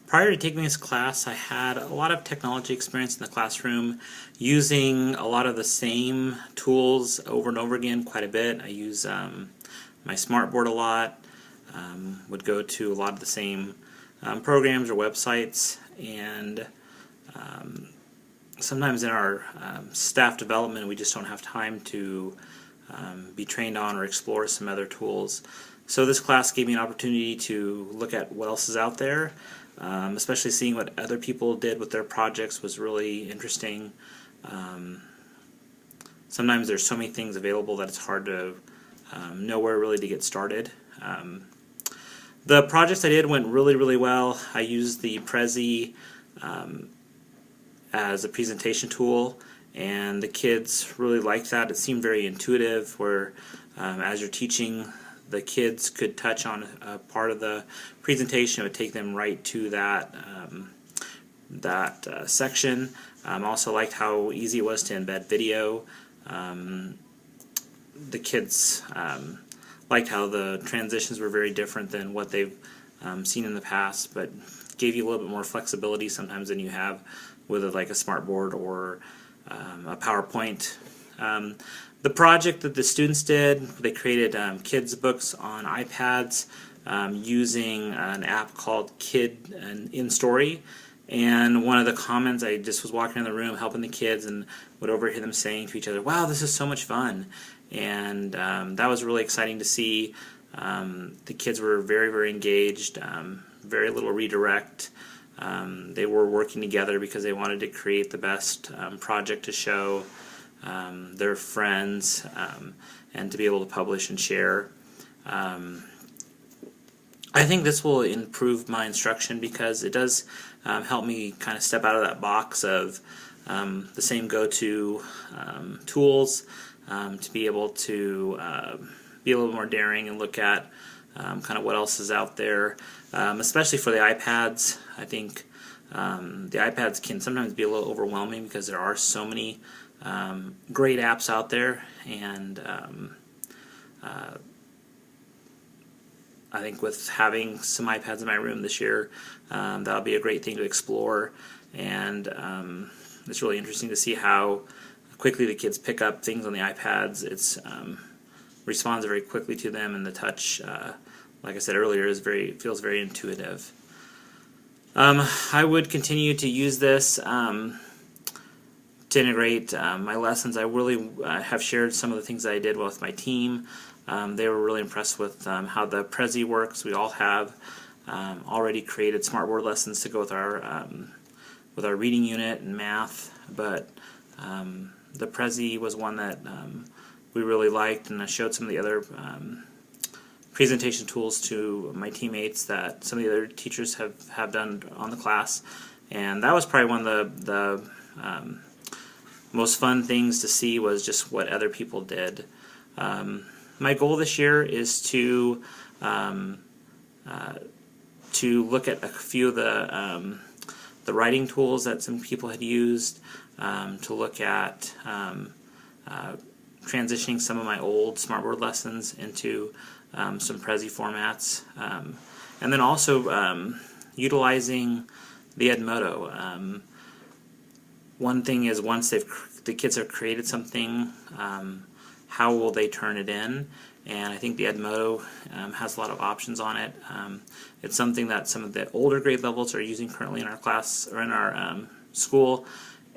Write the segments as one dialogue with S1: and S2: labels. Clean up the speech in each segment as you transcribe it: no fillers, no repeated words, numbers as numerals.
S1: Prior to taking this class, I had a lot of technology experience in the classroom, using a lot of the same tools over and over again quite a bit. I use my smartboard a lot, would go to a lot of the same programs or websites, and sometimes in our staff development we just don't have time to be trained on or explore some other tools. So this class gave me an opportunity to look at what else is out there, especially seeing what other people did with their projects was really interesting. Sometimes there's so many things available that it's hard to know where really to get started. The projects I did went really well. I used the Prezi as a presentation tool, and the kids really liked that. It seemed very intuitive, where as you're teaching, the kids could touch on a part of the presentation. It would take them right to that section. Also liked how easy it was to embed video. The kids liked how the transitions were very different than what they've seen in the past, but gave you a little bit more flexibility sometimes than you have with like a smartboard or a PowerPoint. The project that the students did, they created kids books on iPads using an app called Kid in Story. And one of the comments, I just was walking in the room helping the kids and would overhear them saying to each other, "Wow, this is so much fun." And that was really exciting to see. The kids were very engaged, very little redirect. They were working together because they wanted to create the best project to show their friends and to be able to publish and share. I think this will improve my instruction because it does help me kind of step out of that box of the same go-to tools, to be able to be a little more daring and look at kind of what else is out there, especially for the iPads. I think the iPads can sometimes be a little overwhelming because there are so many great apps out there, and I think with having some iPads in my room this year, that'll be a great thing to explore. And it's really interesting to see how quickly the kids pick up things on the iPads. It's responds very quickly to them, and the touch, like I said earlier, feels very intuitive. I would continue to use this to integrate my lessons. I really have shared some of the things that I did with my team. They were really impressed with how the Prezi works. We all have already created smartboard lessons to go with our reading unit and math, but the Prezi was one that we really liked, and I showed some of the other presentation tools to my teammates that some of the other teachers have done on the class, and that was probably one of the most fun things to see, was just what other people did. My goal this year is to look at a few of the writing tools that some people had used, to look at transitioning some of my old smartboard lessons into some Prezi formats, and then also utilizing the Edmodo. One thing is, once the kids have created something, how will they turn it in? And I think the Edmodo has a lot of options on it. It's something that some of the older grade levels are using currently in our class or in our school,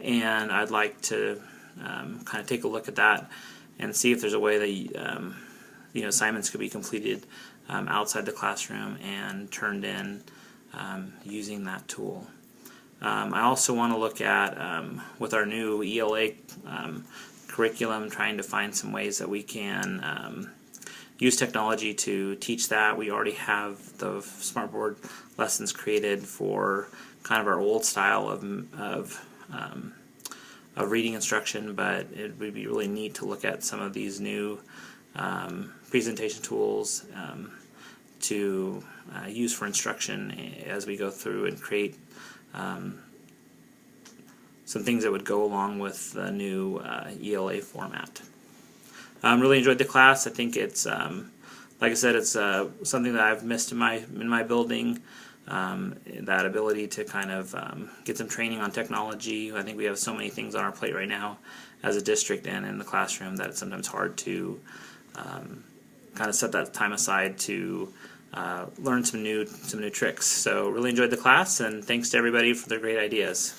S1: and I'd like to kind of take a look at that and see if there's a way that assignments could be completed outside the classroom and turned in using that tool. I also want to look at, with our new ELA curriculum, trying to find some ways that we can use technology to teach that. We already have the smartboard lessons created for kind of our old style of reading instruction, but it would be really neat to look at some of these new presentation tools to use for instruction as we go through and create some things that would go along with the new ELA format. Really enjoyed the class. I think it's, like I said, it's something that I've missed in my building. that ability to kind of get some training on technology. I think we have so many things on our plate right now as a district and in the classroom that it's sometimes hard to kind of set that time aside to learn some new tricks. So really enjoyed the class, and thanks to everybody for their great ideas.